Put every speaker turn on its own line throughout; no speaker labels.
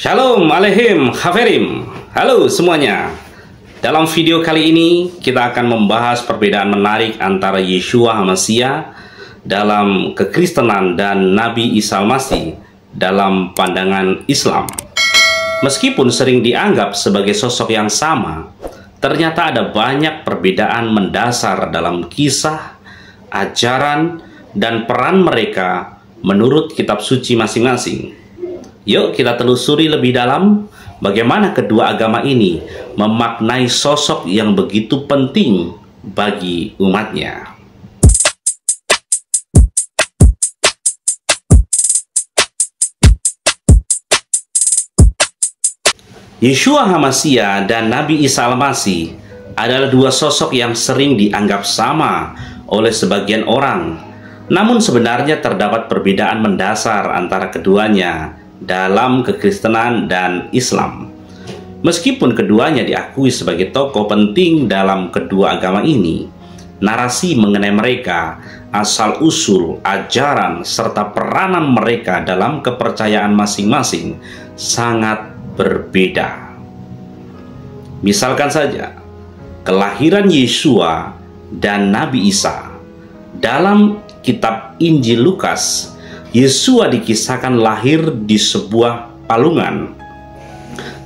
Shalom Aleihim Haverim. Halo semuanya. Dalam video kali ini kita akan membahas perbedaan menarik antara Yeshua HaMashiach dalam kekristenan dan Nabi Isa Al-Masih dalam pandangan Islam. Meskipun sering dianggap sebagai sosok yang sama, ternyata ada banyak perbedaan mendasar dalam kisah, ajaran, dan peran mereka menurut kitab suci masing-masing. Yuk kita telusuri lebih dalam bagaimana kedua agama ini memaknai sosok yang begitu penting bagi umatnya. Yeshua HaMashiach dan Nabi Isa Al-Masih adalah dua sosok yang sering dianggap sama oleh sebagian orang. Namun sebenarnya terdapat perbedaan mendasar antara keduanya dalam kekristenan dan Islam. Meskipun keduanya diakui sebagai tokoh penting dalam kedua agama ini, narasi mengenai mereka, asal-usul, ajaran, serta peranan mereka dalam kepercayaan masing-masing sangat berbeda. Misalkan saja, kelahiran Yeshua dan Nabi Isa. Dalam kitab Injil Lukas, Yeshua dikisahkan lahir di sebuah palungan,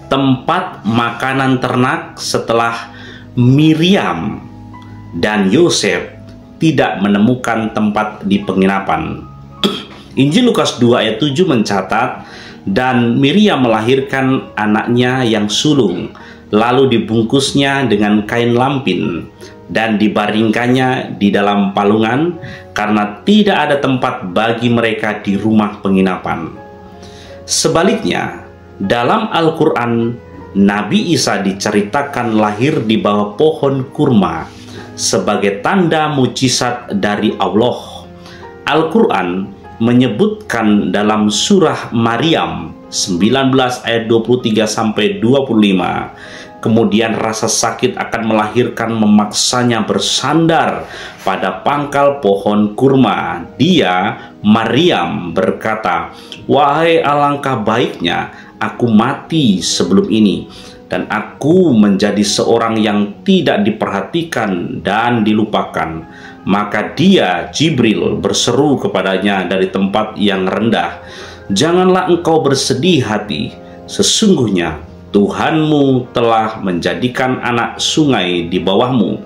tempat makanan ternak, setelah Miriam dan Yosef tidak menemukan tempat di penginapan. Injil Lukas 2 ayat 7 mencatat, dan Miriam melahirkan anaknya yang sulung, lalu dibungkusnya dengan kain lampin dan dibaringkannya di dalam palungan karena tidak ada tempat bagi mereka di rumah penginapan. Sebaliknya, dalam Al-Quran, Nabi Isa diceritakan lahir di bawah pohon kurma sebagai tanda mujizat dari Allah. Al-Quran menyebutkan dalam surah Maryam 19 ayat 23-25, kemudian rasa sakit akan melahirkan memaksanya bersandar pada pangkal pohon kurma. Dia, Maryam, berkata, "Wahai, alangkah baiknya aku mati sebelum ini, dan aku menjadi seorang yang tidak diperhatikan dan dilupakan." Maka dia, Jibril, berseru kepadanya dari tempat yang rendah, "Janganlah engkau bersedih hati, sesungguhnya Tuhanmu telah menjadikan anak sungai di bawahmu."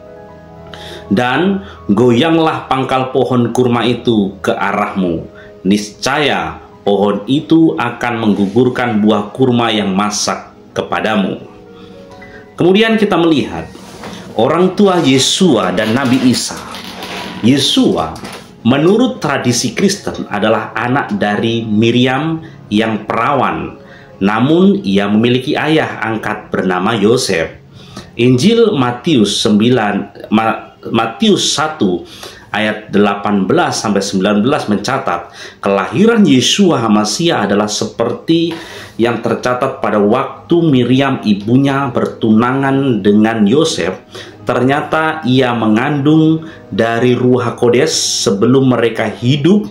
Dan goyanglah pangkal pohon kurma itu ke arahmu. Niscaya pohon itu akan menggugurkan buah kurma yang masak kepadamu. Kemudian kita melihat orang tua Yeshua dan Nabi Isa. Yeshua menurut tradisi Kristen adalah anak dari Miriam yang perawan, namun ia memiliki ayah angkat bernama Yosef. Injil Matius 1 ayat 18-19 mencatat, kelahiran Yeshua HaMashiach adalah seperti yang tercatat pada waktu Miriam ibunya bertunangan dengan Yosef. Ternyata ia mengandung dari Ruach HaKodes sebelum mereka hidup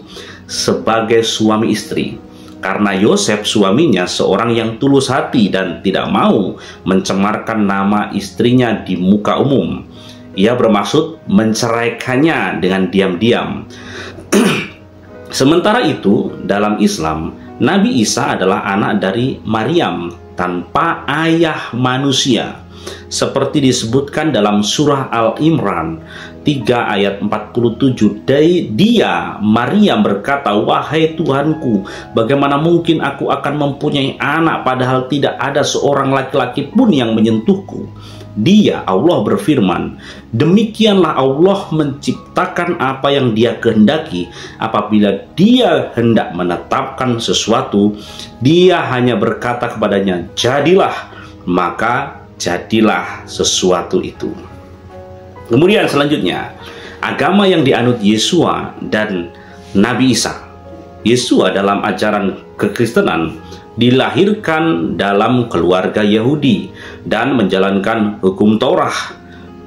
sebagai suami istri. Karena Yosef suaminya seorang yang tulus hati dan tidak mau mencemarkan nama istrinya di muka umum. Ia bermaksud menceraikannya dengan diam-diam. Sementara itu, dalam Islam, Nabi Isa adalah anak dari Maryam tanpa ayah manusia, seperti disebutkan dalam surah Al-Imran 3 ayat 47. Dia, Maryam, berkata, "Wahai Tuhanku, bagaimana mungkin aku akan mempunyai anak padahal tidak ada seorang laki-laki pun yang menyentuhku?" Dia, Allah, berfirman, "Demikianlah Allah menciptakan apa yang Dia kehendaki. Apabila Dia hendak menetapkan sesuatu, Dia hanya berkata kepadanya, 'Jadilah,' maka jadilah sesuatu itu." Kemudian selanjutnya, agama yang dianut Yeshua dan Nabi Isa. Yeshua dalam ajaran kekristenan dilahirkan dalam keluarga Yahudi dan menjalankan hukum Taurat.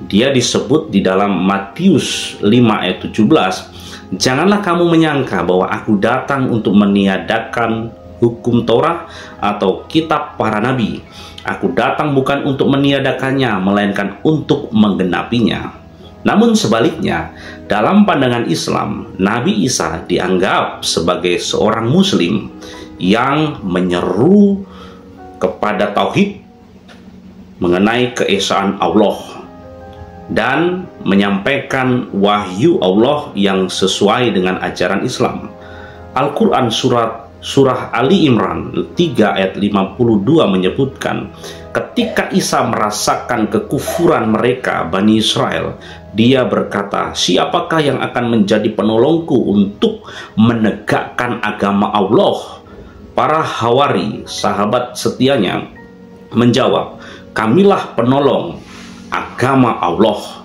Dia disebut di dalam Matius 5 ayat 17, "Janganlah kamu menyangka bahwa aku datang untuk meniadakan hukum Taurat atau kitab para nabi. Aku datang bukan untuk meniadakannya, melainkan untuk menggenapinya. Namun sebaliknya, dalam pandangan Islam, Nabi Isa dianggap sebagai seorang Muslim yang menyeru kepada tauhid mengenai keesaan Allah dan menyampaikan wahyu Allah yang sesuai dengan ajaran Islam. Al-Quran Surah Ali Imran 3 ayat 52 menyebutkan, ketika Isa merasakan kekufuran mereka, Bani Israel, dia berkata, siapakah yang akan menjadi penolongku untuk menegakkan agama Allah? Para Hawari, sahabat setianya, menjawab, kamilah penolong agama Allah.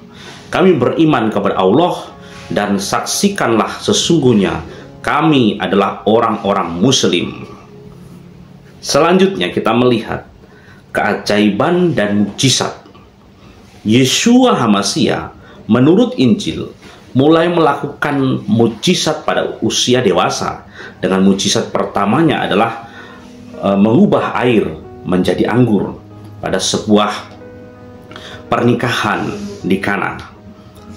Kami beriman kepada Allah dan saksikanlah sesungguhnya kami adalah orang-orang Muslim. Selanjutnya kita melihat keajaiban dan mukjizat. Yeshua HaMashiach menurut Injil mulai melakukan mukjizat pada usia dewasa. Dengan mukjizat pertamanya adalah mengubah air menjadi anggur pada sebuah pernikahan di Kana.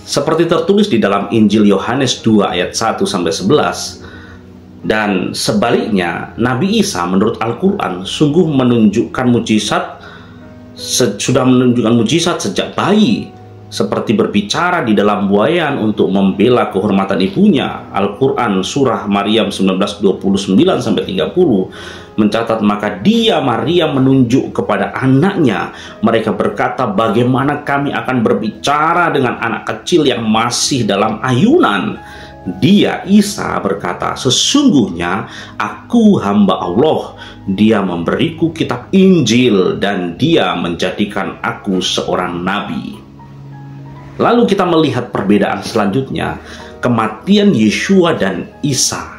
Seperti tertulis di dalam Injil Yohanes 2 ayat 1-11. Dan sebaliknya, Nabi Isa menurut Al-Quran sungguh menunjukkan mujizat sejak bayi, seperti berbicara di dalam buayan untuk membela kehormatan ibunya. Al-Quran Surah Maryam 19:29-30 mencatat, maka dia Maryam menunjuk kepada anaknya. Mereka berkata, bagaimana kami akan berbicara dengan anak kecil yang masih dalam ayunan? Dia Isa berkata, sesungguhnya aku hamba Allah. Dia memberiku kitab Injil dan dia menjadikan aku seorang nabi. Lalu kita melihat perbedaan selanjutnya, kematian Yeshua dan Isa.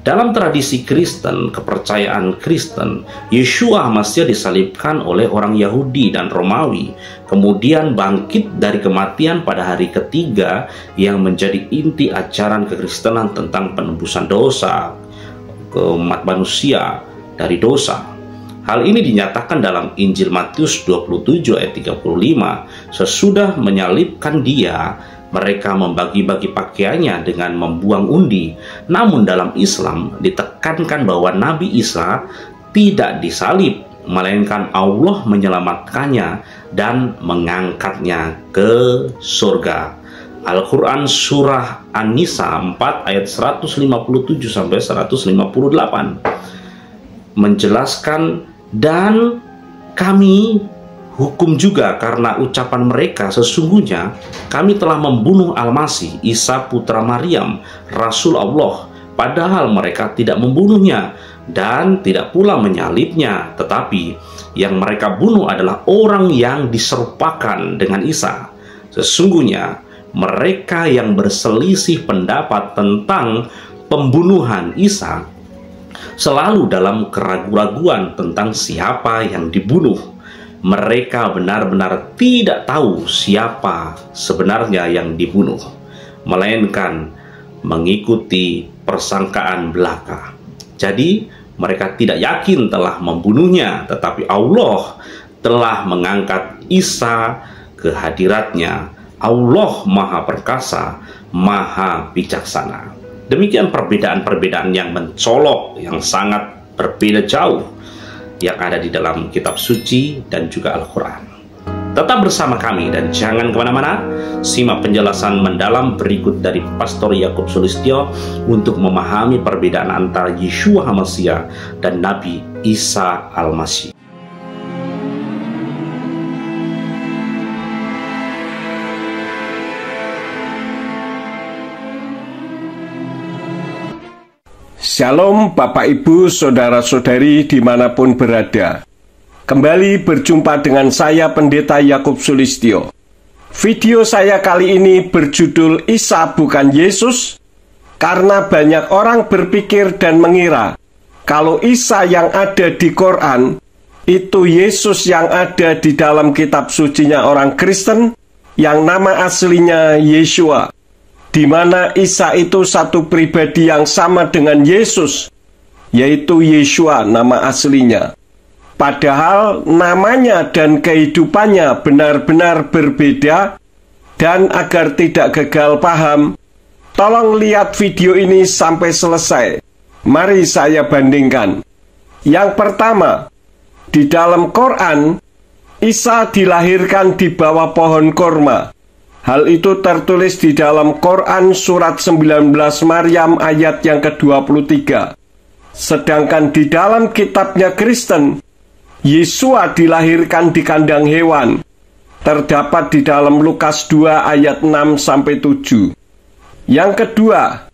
Dalam tradisi Kristen, kepercayaan Kristen, Yeshua HaMashiach disalibkan oleh orang Yahudi dan Romawi, kemudian bangkit dari kematian pada hari ketiga yang menjadi inti ajaran kekristenan tentang penebusan dosa, umat manusia dari dosa. Hal ini dinyatakan dalam Injil Matius 27 ayat 35. Sesudah menyalibkan dia, mereka membagi-bagi pakaiannya dengan membuang undi. Namun dalam Islam ditekankan bahwa Nabi Isa tidak disalib, melainkan Allah menyelamatkannya dan mengangkatnya ke surga. Al-Quran Surah An-Nisa 4 ayat 157-158 menjelaskan, dan kami hukum juga karena ucapan mereka, sesungguhnya kami telah membunuh Al-Masih, Isa putra Maryam, Rasul Allah, padahal mereka tidak membunuhnya dan tidak pula menyalibnya, tetapi yang mereka bunuh adalah orang yang diserupakan dengan Isa. Sesungguhnya mereka yang berselisih pendapat tentang pembunuhan Isa selalu dalam keraguan-raguan tentang siapa yang dibunuh. Mereka benar-benar tidak tahu siapa sebenarnya yang dibunuh, melainkan mengikuti persangkaan belaka. Jadi mereka tidak yakin telah membunuhnya, tetapi Allah telah mengangkat Isa ke hadiratnya. Allah Maha Perkasa, Maha Bijaksana. Demikian perbedaan-perbedaan yang mencolok, yang sangat berbeda jauh yang ada di dalam kitab suci dan juga Al-Quran. Tetap bersama kami dan jangan kemana-mana. Simak penjelasan mendalam berikut dari Pastor Yakub Sulistyo untuk memahami perbedaan antara Yeshua HaMashiach dan Nabi Isa Al-Masih.
Shalom Bapak Ibu Saudara-saudari dimanapun berada. Kembali berjumpa dengan saya Pendeta Yakub Sulistyo. Video saya kali ini berjudul Isa bukan Yesus, karena banyak orang berpikir dan mengira kalau Isa yang ada di Quran itu Yesus yang ada di dalam kitab sucinya orang Kristen yang nama aslinya Yeshua, di mana Isa itu satu pribadi yang sama dengan Yesus, yaitu Yeshua nama aslinya. Padahal namanya dan kehidupannya benar-benar berbeda. Dan agar tidak gagal paham, tolong lihat video ini sampai selesai. Mari saya bandingkan. Yang pertama, di dalam Quran, Isa dilahirkan di bawah pohon kurma. Hal itu tertulis di dalam Quran surat 19 Maryam ayat yang ke-23. Sedangkan di dalam kitabnya Kristen, Yesua dilahirkan di kandang hewan. Terdapat di dalam Lukas 2 ayat 6-7. Yang kedua,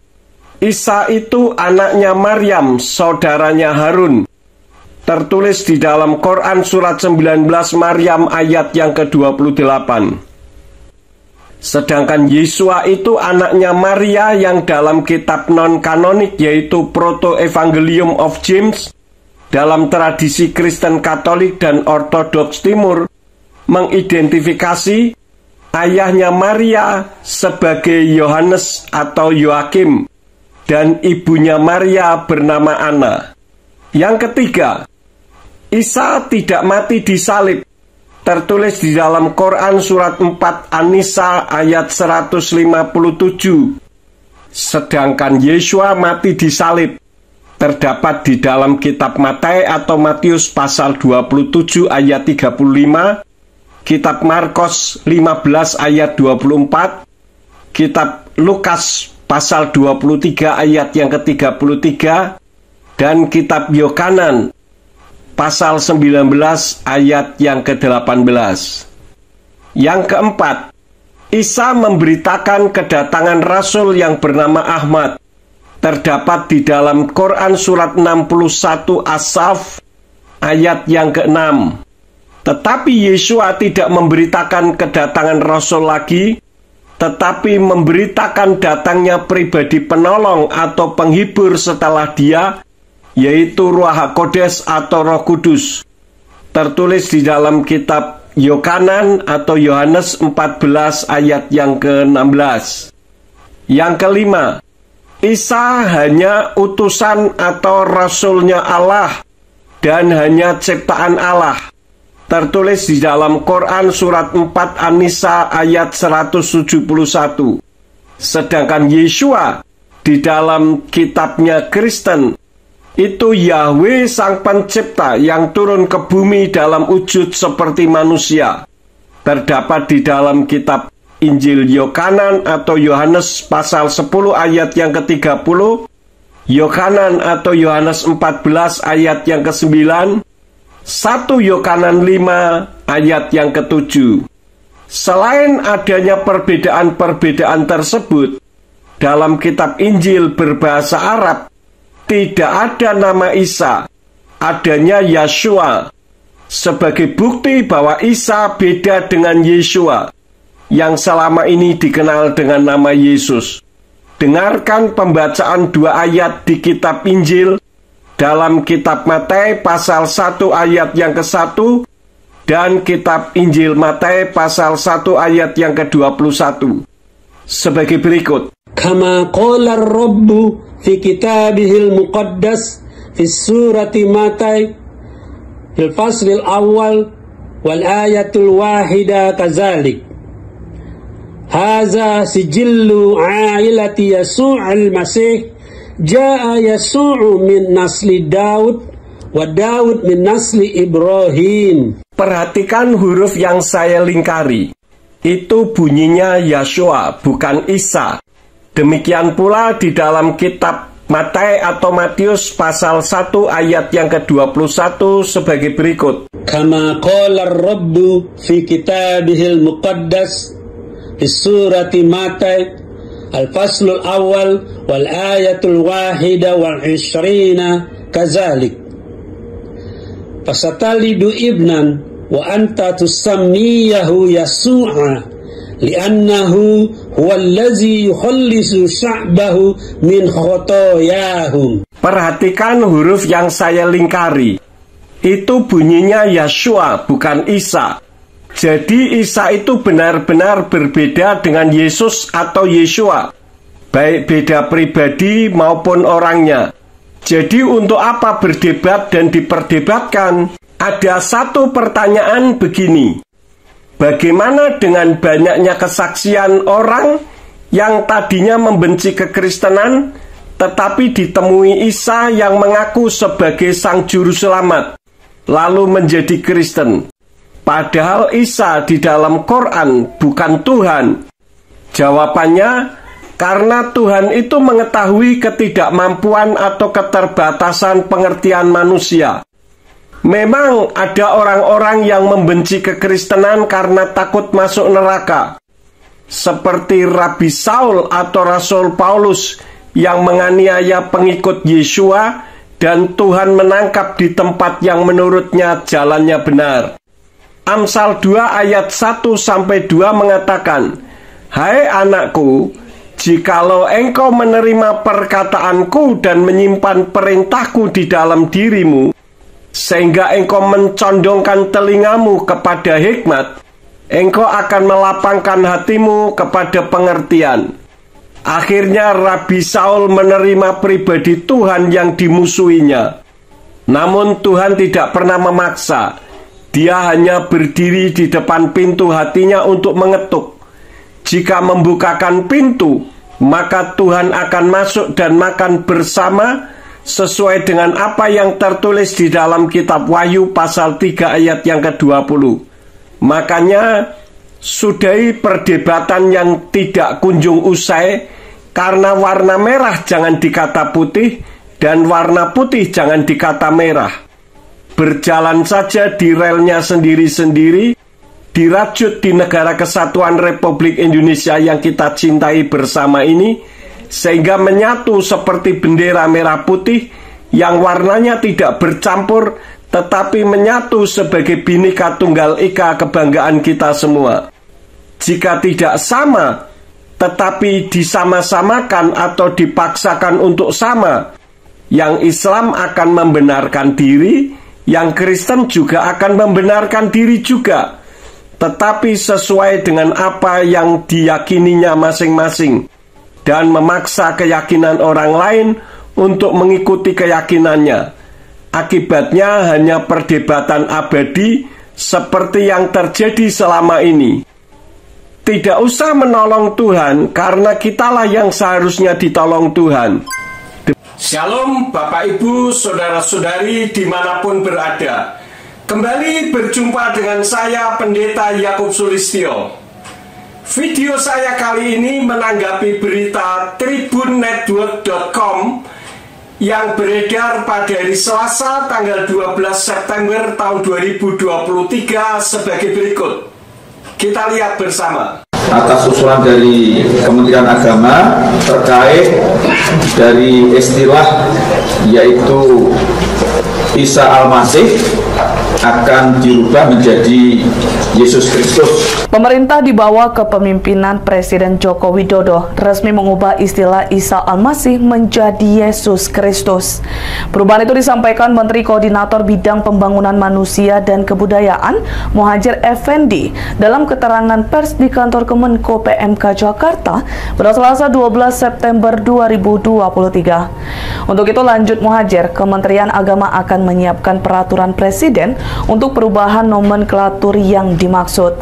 Isa itu anaknya Maryam, saudaranya Harun. Tertulis di dalam Quran surat 19 Maryam ayat yang ke-28. Sedangkan Yesua itu anaknya Maria yang dalam kitab non-kanonik yaitu Proto-Evangelium of James, dalam tradisi Kristen Katolik dan Ortodoks Timur, mengidentifikasi ayahnya Maria sebagai Yohanes atau Yoakim dan ibunya Maria bernama Anna. Yang ketiga, Isa tidak mati di salib. Tertulis di dalam Quran surat 4 An-Nisa ayat 157. Sedangkan Yeshua mati di salib. Terdapat di dalam kitab Matius atau Matius pasal 27 ayat 35, Kitab Markus 15 ayat 24, Kitab Lukas pasal 23 ayat yang ke-33, dan Kitab Yohanes pasal 19 ayat yang ke-18. Yang keempat, Isa memberitakan kedatangan Rasul yang bernama Ahmad. Terdapat di dalam Quran surat 61 As-Saff ayat yang ke-6. Tetapi Yesua tidak memberitakan kedatangan Rasul lagi, tetapi memberitakan datangnya pribadi penolong atau penghibur setelah dia, yaitu Ruach HaKodes atau Roh Kudus. Tertulis di dalam kitab Yohanes atau Yohanes 14 ayat yang ke-16. Yang kelima, Isa hanya utusan atau rasulnya Allah dan hanya ciptaan Allah. Tertulis di dalam Quran surat 4 An-Nisa ayat 171. Sedangkan Yeshua di dalam kitabnya Kristen itu Yahweh sang pencipta yang turun ke bumi dalam wujud seperti manusia. Terdapat di dalam kitab Injil Yohanes atau Yohanes pasal 10 ayat yang ke-30, Yohanes atau Yohanes 14 ayat yang ke-9, 1 Yohanes 5 ayat yang ke-7. Selain adanya perbedaan-perbedaan tersebut, dalam kitab Injil berbahasa Arab tidak ada nama Isa, adanya Yeshua. Sebagai bukti bahwa Isa beda dengan Yeshua yang selama ini dikenal dengan nama Yesus. Dengarkan pembacaan 2 ayat di kitab Injil dalam kitab Matius pasal 1 ayat yang ke-1 dan kitab Injil Matius pasal 1 ayat yang ke-21 sebagai berikut.
Kama qala ar-rabbu fi kitabihil muqaddas fi surati Matius fil faslil awal wal ayatul wahida kazalik. Haza sijillu ailati Yesu' al-Masih. Ja'a Yesu' min nasli Daud wa Daud min nasli Ibrahim.
Perhatikan huruf yang saya lingkari. Itu bunyinya Yeshua, bukan Isa. Demikian pula di dalam kitab Matius atau Matius pasal 1 ayat yang ke-21 sebagai berikut.
Kama qala ar-rabbu fi kitabihil muqaddas fi surati Matius al-faslul awal wal ayatul wahida wal ishrina kazalik. Fasatalidu ibnan wa anta tusammiyahu Yasu'a li'annahu huwa allazi yukhallisu sya'bahu min khotoyahum.
Perhatikan huruf yang saya lingkari. Itu bunyinya Yeshua, bukan Isa. Jadi Isa itu benar-benar berbeda dengan Yesus atau Yeshua, baik beda pribadi maupun orangnya. Jadi untuk apa berdebat dan diperdebatkan? Ada satu pertanyaan begini. Bagaimana dengan banyaknya kesaksian orang yang tadinya membenci kekristenan, tetapi ditemui Isa yang mengaku sebagai Sang Juru Selamat, lalu menjadi Kristen? Padahal Isa di dalam Quran bukan Tuhan. Jawabannya, karena Tuhan itu mengetahui ketidakmampuan atau keterbatasan pengertian manusia. Memang ada orang-orang yang membenci kekristenan karena takut masuk neraka, seperti Rabi Saul atau Rasul Paulus yang menganiaya pengikut Yesua, dan Tuhan menangkap di tempat yang menurutnya jalannya benar. Amsal 2 ayat 1-2 mengatakan, "Hai anakku, jikalau engkau menerima perkataanku dan menyimpan perintahku di dalam dirimu, sehingga engkau mencondongkan telingamu kepada hikmat, engkau akan melapangkan hatimu kepada pengertian." Akhirnya Rabi Saul menerima pribadi Tuhan yang dimusuhinya. Namun Tuhan tidak pernah memaksa. Dia hanya berdiri di depan pintu hatinya untuk mengetuk. Jika membukakan pintu, maka Tuhan akan masuk dan makan bersama, sesuai dengan apa yang tertulis di dalam kitab Wahyu pasal 3 ayat yang ke-20. Makanya, sudahi perdebatan yang tidak kunjung usai, karena warna merah jangan dikata putih, dan warna putih jangan dikata merah. Berjalan saja di relnya sendiri-sendiri, dirajut di negara kesatuan Republik Indonesia yang kita cintai bersama ini, sehingga menyatu seperti bendera merah putih yang warnanya tidak bercampur, tetapi menyatu sebagai Bhinneka Tunggal Ika kebanggaan kita semua. Jika tidak sama, tetapi disama-samakan atau dipaksakan untuk sama, yang Islam akan membenarkan diri, yang Kristen juga akan membenarkan diri juga, tetapi sesuai dengan apa yang diyakininya masing-masing, dan memaksa keyakinan orang lain untuk mengikuti keyakinannya. Akibatnya hanya perdebatan abadi seperti yang terjadi selama ini. Tidak usah menolong Tuhan, karena kitalah yang seharusnya ditolong Tuhan. Shalom Bapak Ibu, Saudara-saudari dimanapun berada. Kembali berjumpa dengan saya Pendeta Yakub Sulistyo. Video saya kali ini menanggapi berita tribunNetwork.com yang beredar pada hari Selasa tanggal 12 September tahun 2023 sebagai berikut. Kita lihat bersama.
Atas usulan dari Kementerian Agama terkait dari istilah yaitu Isa Al-Masih akan dirubah menjadi Yesus Kristus.
Pemerintah di bawah kepemimpinan Presiden Joko Widodo resmi mengubah istilah Isa Al-Masih menjadi Yesus Kristus. Perubahan itu disampaikan Menteri Koordinator Bidang Pembangunan Manusia dan Kebudayaan Muhadjir Effendi dalam keterangan pers di kantor Kemenko PMK Jakarta pada Selasa 12 September 2023. Untuk itu, lanjut Muhadjir, Kementerian Agama akan menyiapkan peraturan Presiden untuk perubahan nomenklatur yang dimaksud.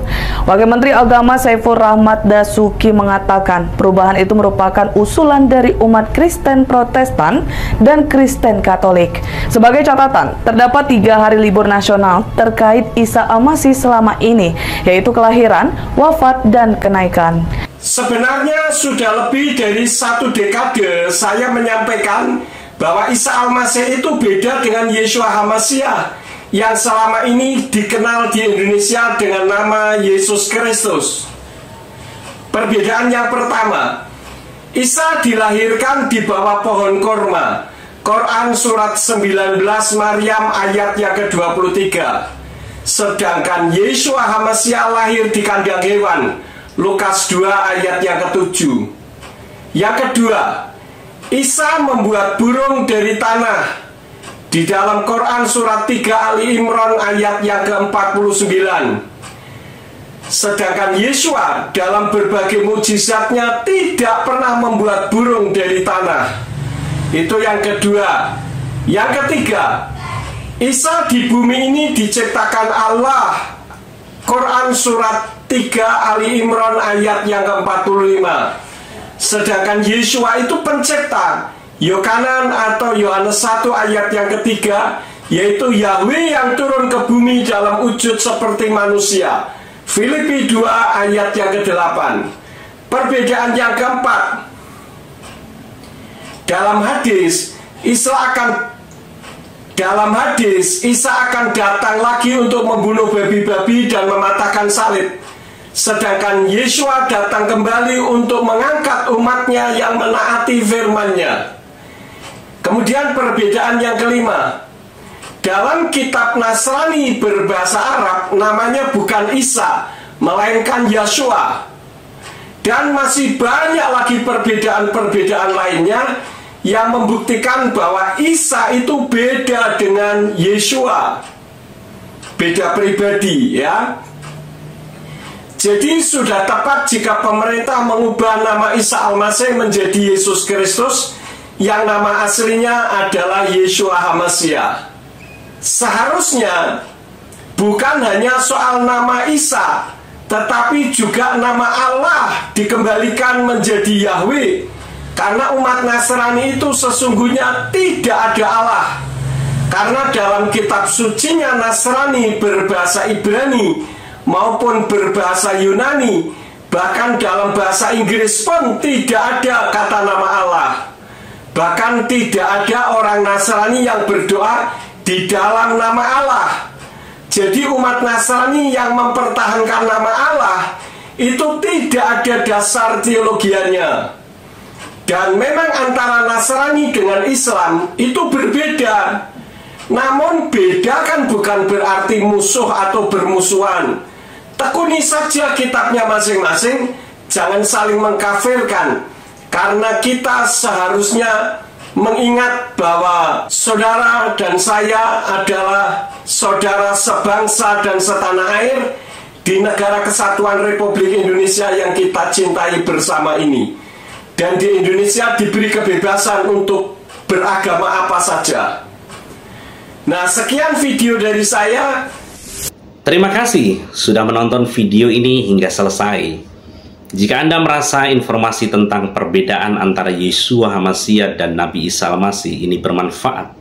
Wakil Menteri Agama Saiful Rahmat Dasuki mengatakan perubahan itu merupakan usulan dari umat Kristen Protestan dan Kristen Katolik. Sebagai catatan, terdapat 3 hari libur nasional terkait Isa Al-Masih selama ini, yaitu kelahiran, wafat, dan kenaikan.
Sebenarnya sudah lebih dari 1 dekade saya menyampaikan bahwa Isa Al-Masih itu beda dengan Yeshua HaMashiach yang selama ini dikenal di Indonesia dengan nama Yesus Kristus. Perbedaan yang pertama, Isa dilahirkan di bawah pohon korma. Quran surat 19 Maryam ayat yang ke-23. Sedangkan Yeshua HaMashiach lahir di kandang hewan. Lukas 2 ayat yang ke-7. Yang kedua, Isa membuat burung dari tanah. Di dalam Quran surat 3 Ali Imran ayat yang ke-49. Sedangkan Yeshua dalam berbagai mukjizatnya tidak pernah membuat burung dari tanah. Itu yang kedua. Yang ketiga, Isa di bumi ini diciptakan Allah. Quran surat 3 Ali Imran ayat yang ke-45. Sedangkan Yeshua itu pencipta. Yohanan atau Yohanes 1 ayat yang ketiga, yaitu Yahweh yang turun ke bumi dalam wujud seperti manusia. Filipi 2 ayat yang ke-8. Perbedaan yang keempat, dalam hadis Isa akan datang lagi untuk membunuh babi-babi dan mematahkan salib. Sedangkan Yeshua datang kembali untuk mengangkat umatnya yang menaati firman-Nya. Kemudian perbedaan yang kelima, dalam kitab Nasrani berbahasa Arab namanya bukan Isa, melainkan Yeshua. Dan masih banyak lagi perbedaan-perbedaan lainnya yang membuktikan bahwa Isa itu beda dengan Yeshua. Beda pribadi, ya. Jadi sudah tepat jika pemerintah mengubah nama Isa Al-Masih menjadi Yesus Kristus, yang nama aslinya adalah Yeshua HaMashiach. Seharusnya bukan hanya soal nama Isa, tetapi juga nama Allah dikembalikan menjadi Yahweh. Karena umat Nasrani itu sesungguhnya tidak ada Allah. Karena dalam kitab sucinya Nasrani berbahasa Ibrani maupun berbahasa Yunani, bahkan dalam bahasa Inggris pun tidak ada kata nama Allah. Bahkan tidak ada orang Nasrani yang berdoa di dalam nama Allah. Jadi umat Nasrani yang mempertahankan nama Allah itu tidak ada dasar teologianya. Dan memang antara Nasrani dengan Islam itu berbeda. Namun beda kan bukan berarti musuh atau bermusuhan. Tekuni saja kitabnya masing-masing, jangan saling mengkafirkan. Karena kita seharusnya mengingat bahwa saudara dan saya adalah saudara sebangsa dan setanah air di negara kesatuan Republik Indonesia yang kita cintai bersama ini. Dan di Indonesia diberi kebebasan untuk beragama apa saja. Nah, sekian video dari saya.
Terima kasih sudah menonton video ini hingga selesai. Jika Anda merasa informasi tentang perbedaan antara Yeshua HaMashiach dan Nabi Isa Al-Masih ini bermanfaat,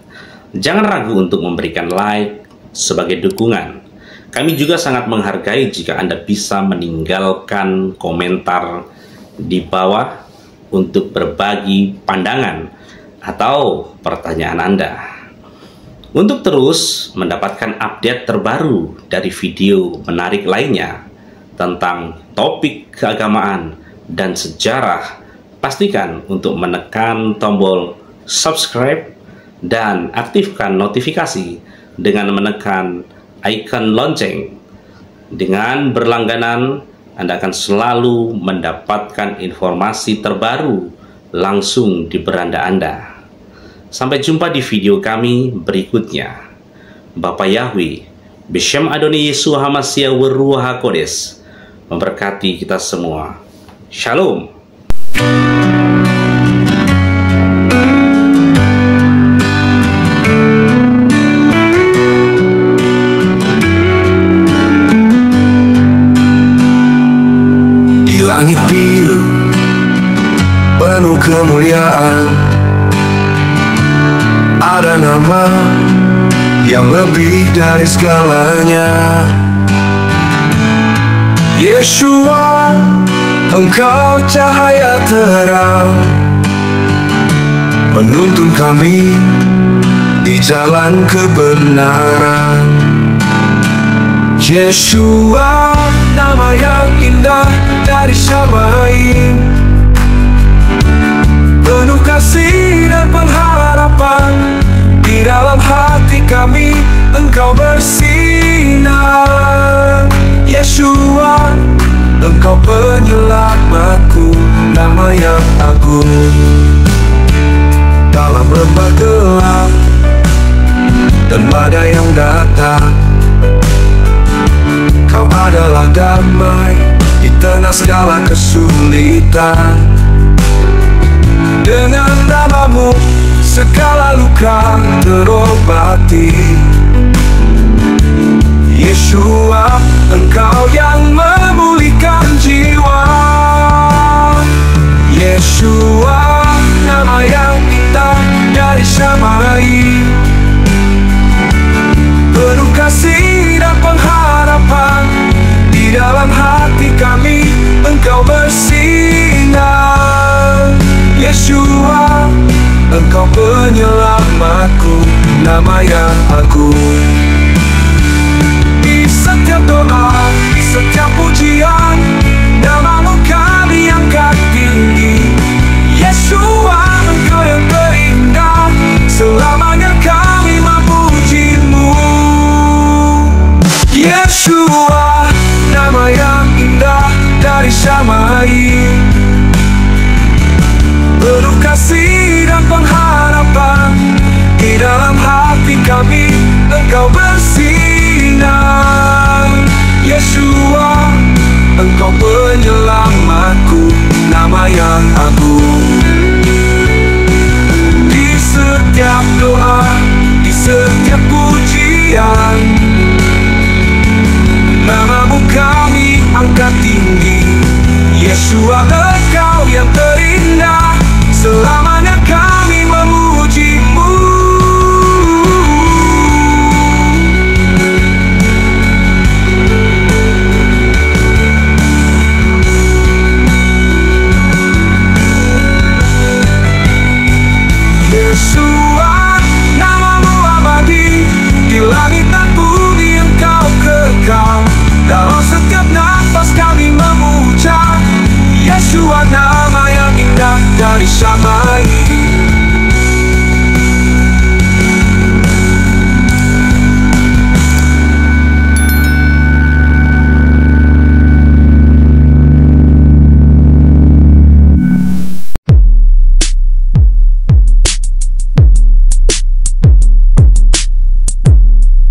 jangan ragu untuk memberikan like sebagai dukungan. Kami juga sangat menghargai jika Anda bisa meninggalkan komentar di bawah untuk berbagi pandangan atau pertanyaan Anda. Untuk terus mendapatkan update terbaru dari video menarik lainnya tentang topik keagamaan dan sejarah, pastikan untuk menekan tombol subscribe dan aktifkan notifikasi dengan menekan icon lonceng. Dengan berlangganan, Anda akan selalu mendapatkan informasi terbaru langsung di beranda Anda. Sampai jumpa di video kami berikutnya. Bapa Yahweh, B'Shem Adonai Yeshua HaMashiach W'Ruach HaKodesh memberkati kita semua. Shalom.
Di langit biru penuh kemuliaan, ada nama yang lebih dari segalanya. Yeshua, Engkau cahaya terang, menuntun kami di jalan kebenaran. Yeshua, nama yang indah dari Syamaim, penuh kasih dan pengharapan. Di dalam hati kami Engkau bersinar. Yeshua, Engkau penyelamatku, nama yang agung. Dalam lembah gelap dan badai yang datang, Kau adalah damai di tengah segala kesulitan. Dengan namamu segala luka terobati. Yeshua, Engkau yang memulihkan jiwa. Yeshua, nama yang indah dari Syamai, penuh kasih dan pengharapan. Di dalam hati kami Engkau bersinar. Yeshua, Engkau penyelamatku, nama yang agung. Di setiap doa, di setiap pujian, nama-Mu kami angkat tinggi. Yeshua, Engkau yang terindah, selamanya kami memuji-Mu. Yeshua, nama yang indah dari Syamai, penuh kasih dan pengharapan. Di dalam hati kami Engkau bersinar. Yeshua, Engkau penyelamatku, nama yang agung. Di setiap doa, di setiap pujian, nama-Mu kami angkat tinggi. Yeshua, Engkau yang terindah, selamanya kami memuji-Mu. Yeshua, nama-Mu abadi, di langit dan bumi Engkau kekal. Dalam setiap nafas kami memuja. Yeshua, nama yang indah dari Syamai,